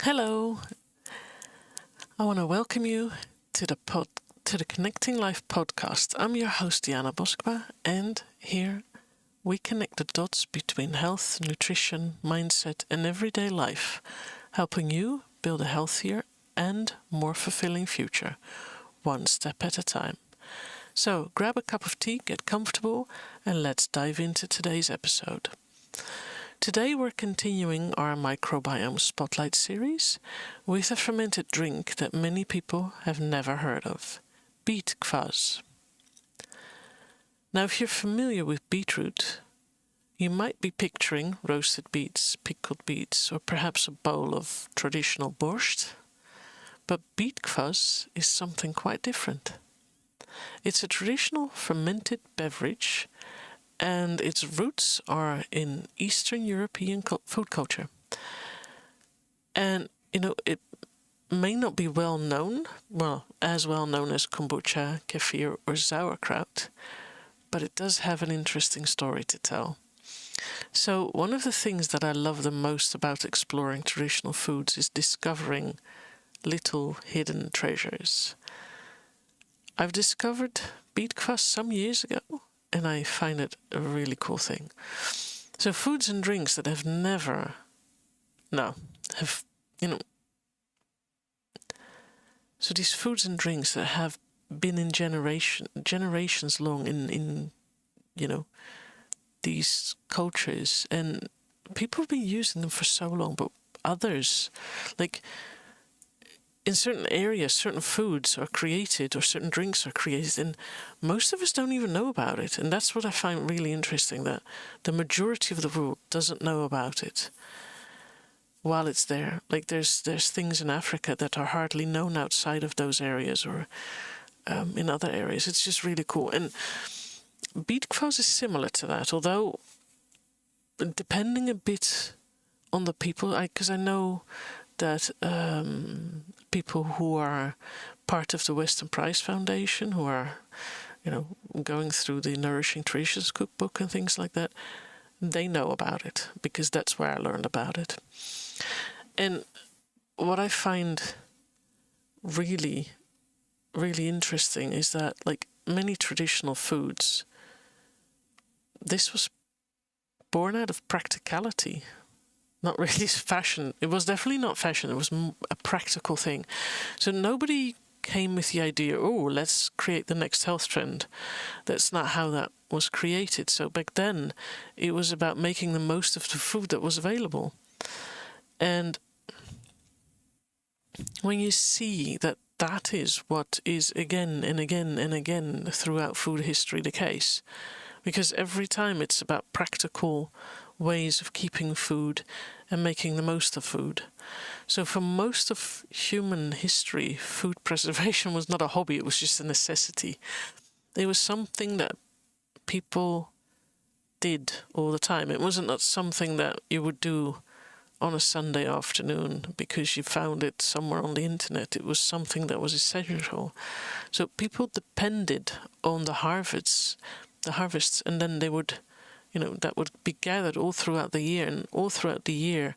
Hello, I want to welcome you to the Connecting Life podcast. I'm your host dianaboskma, and here we connect the dots between health, nutrition, mindset, and everyday life, helping you build a healthier and more fulfilling future, one step at a time. So grab a cup of tea, get comfortable, and let's dive into today's episode. Today we're continuing our Microbiome Spotlight series with a fermented drink that many people have never heard of, Beet Kvass. Now, if you're familiar with beetroot, you might be picturing roasted beets, pickled beets, or perhaps a bowl of traditional borscht. But Beet Kvass is something quite different. It's a traditional fermented beverage, and its roots are in Eastern European food culture. And, it may not be as well known as kombucha, kefir, or sauerkraut, but it does have an interesting story to tell. So, one of the things that I love the most about exploring traditional foods is discovering little hidden treasures. I've discovered Beet Kvass some years ago, and I find it a really cool thing. So foods and drinks that so these foods and drinks that have been in generations long in these cultures, and people have been using them for so long, but others, like in certain areas, certain foods are created or certain drinks are created, and most of us don't even know about it. And that's what I find really interesting, that the majority of the world doesn't know about it while it's there. Like there's things in Africa that are hardly known outside of those areas or in other areas. It's just really cool. And Beet Kvass is similar to that, although depending a bit on the people, because I know that people who are part of the Western Prize Foundation, who are, going through the Nourishing Traditions cookbook and things like that, they know about it, because that's where I learned about it. And what I find really, really interesting is that, like many traditional foods, this was born out of practicality. Not really fashion. It was definitely not fashion. It was a practical thing. So nobody came with the idea, let's create the next health trend. That's not how that was created. So back then, it was about making the most of the food that was available. And when you see that that is what is again and again and again throughout food history the case, because every time it's about practical ways of keeping food and making the most of food. So for most of human history, food preservation was not a hobby, it was just a necessity. It was something that people did all the time. It wasn't not something that you would do on a Sunday afternoon because you found it somewhere on the internet. It was something that was essential. So people depended on the harvests, and then they would, that would be gathered all throughout the year, and all throughout the year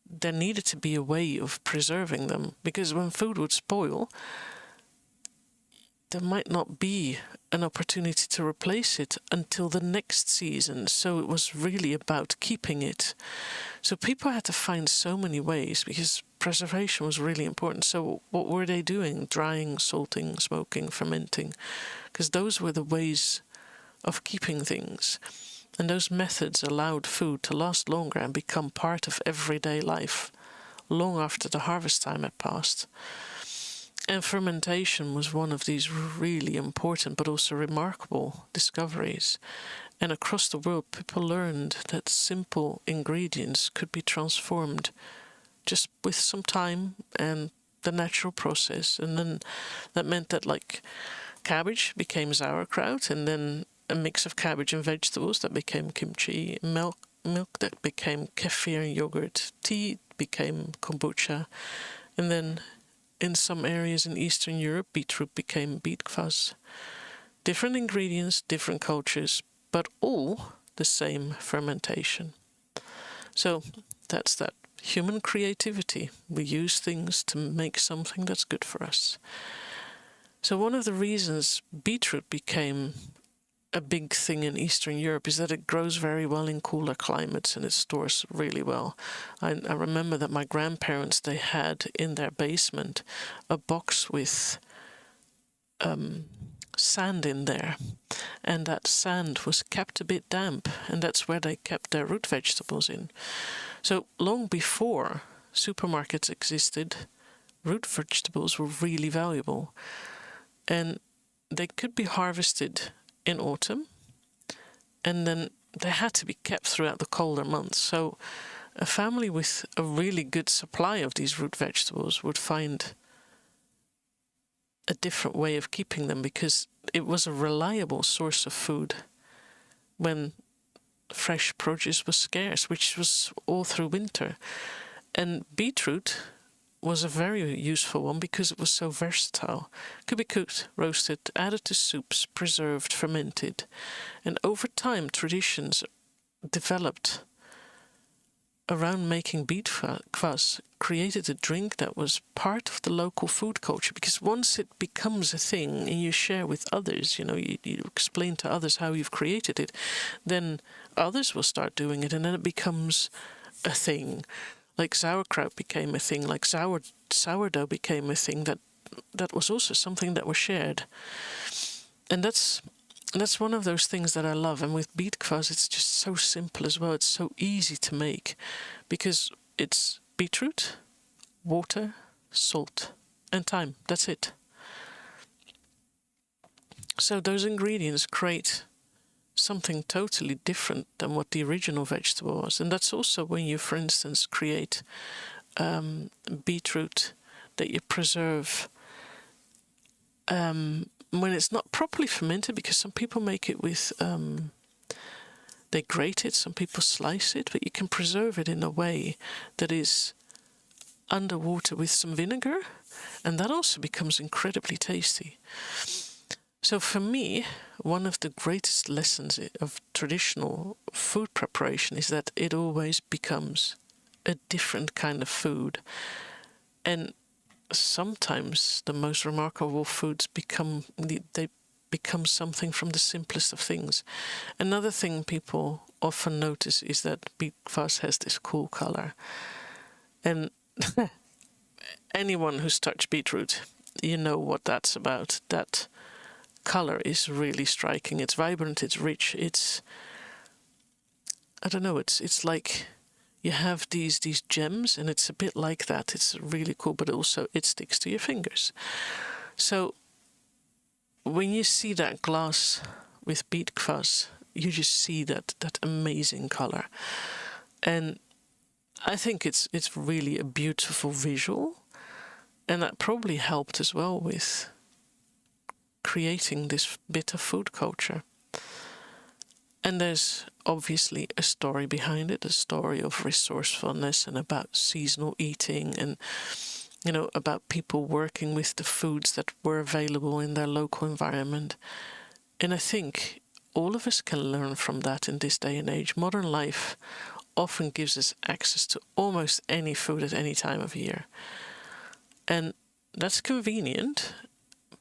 there needed to be a way of preserving them, because when food would spoil, there might not be an opportunity to replace it until the next season. So it was really about keeping it. So people had to find so many ways, because preservation was really important. So what were they doing? Drying, salting, smoking, fermenting, because those were the ways of keeping things. And those methods allowed food to last longer and become part of everyday life long after the harvest time had passed. And fermentation was one of these really important but also remarkable discoveries. And across the world, people learned that simple ingredients could be transformed just with some time and the natural process. And then that meant that, like, cabbage became sauerkraut, and then a mix of cabbage and vegetables that became kimchi, milk that became kefir and yogurt, tea became kombucha, and then in some areas in Eastern Europe, beetroot became Beet Kvass. Different ingredients, different cultures, but all the same fermentation. So that's that human creativity. We use things to make something that's good for us. So one of the reasons beetroot became a big thing in Eastern Europe is that it grows very well in cooler climates and it stores really well. I remember that my grandparents, they had in their basement a box with sand in there, and that sand was kept a bit damp, and that's where they kept their root vegetables in. So long before supermarkets existed, root vegetables were really valuable, and they could be harvested in autumn, and then they had to be kept throughout the colder months. So a family with a really good supply of these root vegetables would find a different way of keeping them, because it was a reliable source of food when fresh produce was scarce, which was all through winter. And beetroot was a very useful one because it was so versatile. It could be cooked, roasted, added to soups, preserved, fermented. And over time, traditions developed around making beet kvass, created a drink that was part of the local food culture, because once it becomes a thing and you share with others, you explain to others how you've created it, then others will start doing it, and then it becomes a thing. Like sauerkraut became a thing, like sourdough became a thing that was also something that was shared. And that's one of those things that I love. And with beet kvass, it's just so simple as well. It's so easy to make because it's beetroot, water, salt, and thyme. That's it. So those ingredients create something totally different than what the original vegetable was. And that's also when you, for instance, create beetroot that you preserve when it's not properly fermented, because some people make it with, they grate it, some people slice it, but you can preserve it in a way that is underwater with some vinegar, and that also becomes incredibly tasty. So for me, one of the greatest lessons of traditional food preparation is that it always becomes a different kind of food. And sometimes the most remarkable foods become something from the simplest of things. Another thing people often notice is that beet kvass has this cool color. And anyone who's touched beetroot, you know what that's about. That color is really striking. It's vibrant, it's rich, it's like you have these gems, and it's a bit like that. It's really cool, but also it sticks to your fingers. So when you see that glass with beet kvass, you just see that amazing color. And I think it's really a beautiful visual, and that probably helped as well with creating this bit of food culture. And there's obviously a story behind it, a story of resourcefulness and about seasonal eating, and about people working with the foods that were available in their local environment. And I think all of us can learn from that in this day and age. Modern life often gives us access to almost any food at any time of year. And that's convenient,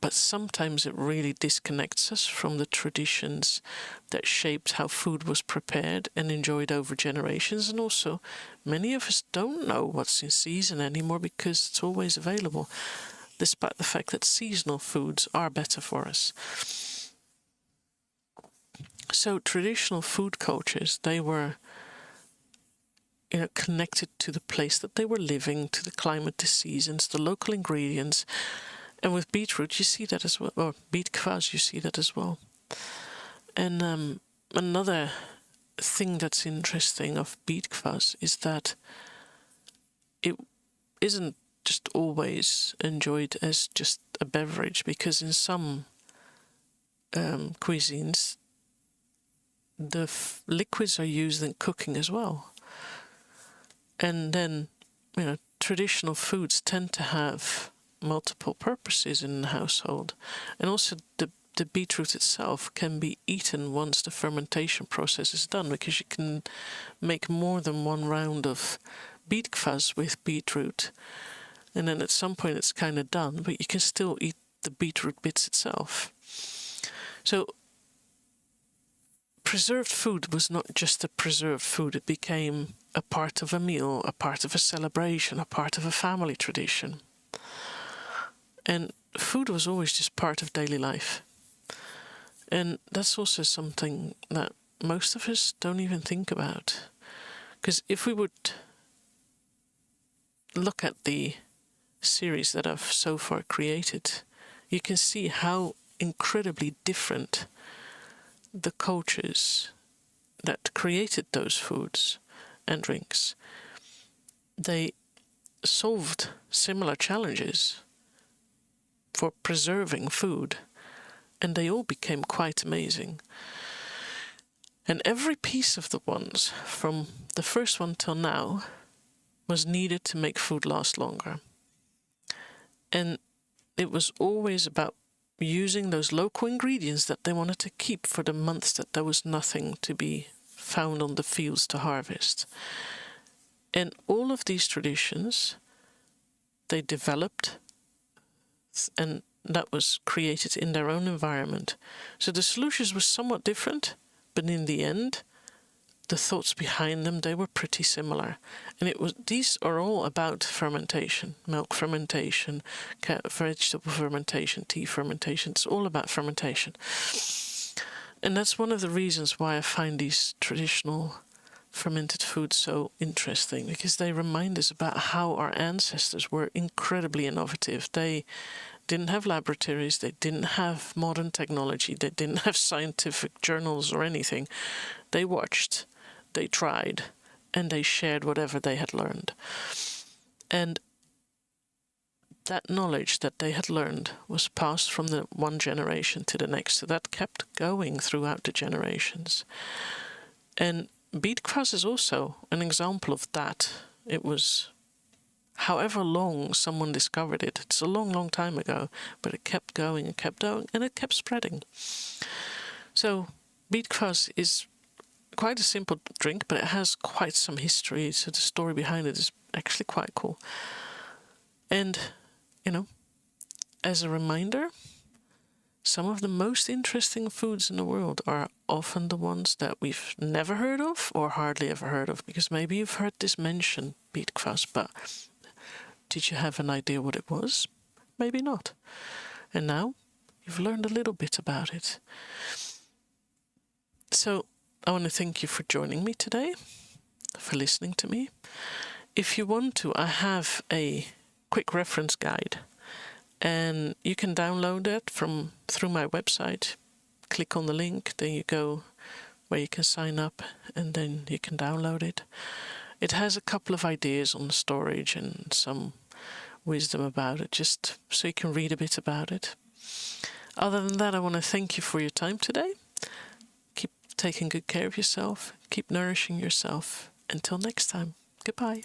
but sometimes it really disconnects us from the traditions that shaped how food was prepared and enjoyed over generations. And also, many of us don't know what's in season anymore because it's always available, despite the fact that seasonal foods are better for us. So traditional food cultures, they were connected to the place that they were living, to the climate, the seasons, the local ingredients. And with beetroot, you see that as well, or beet kvass, you see that as well. And another thing that's interesting of beet kvass is that it isn't just always enjoyed as just a beverage, because in some cuisines, the liquids are used in cooking as well. And then, traditional foods tend to have multiple purposes in the household, and also the beetroot itself can be eaten once the fermentation process is done, because you can make more than one round of beet kvass with beetroot, and then at some point it's kind of done, but you can still eat the beetroot bits itself. So preserved food was not just a preserved food, it became a part of a meal, a part of a celebration, a part of a family tradition. And food was always just part of daily life. And that's also something that most of us don't even think about. Because if we would look at the series that I've so far created, you can see how incredibly different the cultures that created those foods and drinks, they solved similar challenges for preserving food, and they all became quite amazing. And every piece of the ones, from the first one till now, was needed to make food last longer. And it was always about using those local ingredients that they wanted to keep for the months that there was nothing to be found on the fields to harvest. And all of these traditions, they developed, and that was created in their own environment. So the solutions were somewhat different, but in the end, the thoughts behind them, they were pretty similar. And these are all about fermentation, milk fermentation, vegetable fermentation, tea fermentation. It's all about fermentation. And that's one of the reasons why I find these traditional fermented foods so interesting, because they remind us about how our ancestors were incredibly innovative. They didn't have laboratories, they didn't have modern technology, they didn't have scientific journals or anything. They watched, they tried, and they shared whatever they had learned. And that knowledge that they had learned was passed from the one generation to the next. So that kept going throughout the generations. And beet kvass is also an example of that. It was however long someone discovered it. It's a long, long time ago, but it kept going and kept going, and it kept spreading. So beet kvass is quite a simple drink, but it has quite some history, so the story behind it is actually quite cool. And, as a reminder, some of the most interesting foods in the world are often the ones that we've never heard of or hardly ever heard of, because maybe you've heard this mention, beet kvass, but did you have an idea what it was? Maybe not. And now you've learned a little bit about it. So I want to thank you for joining me today, for listening to me. If you want to, I have a quick reference guide, and you can download that through my website. Click on the link, then you go where you can sign up, and then you can download it. It has a couple of ideas on storage and some wisdom about it, just so you can read a bit about it. Other than that, I want to thank you for your time today. Keep taking good care of yourself, keep nourishing yourself. Until next time, goodbye.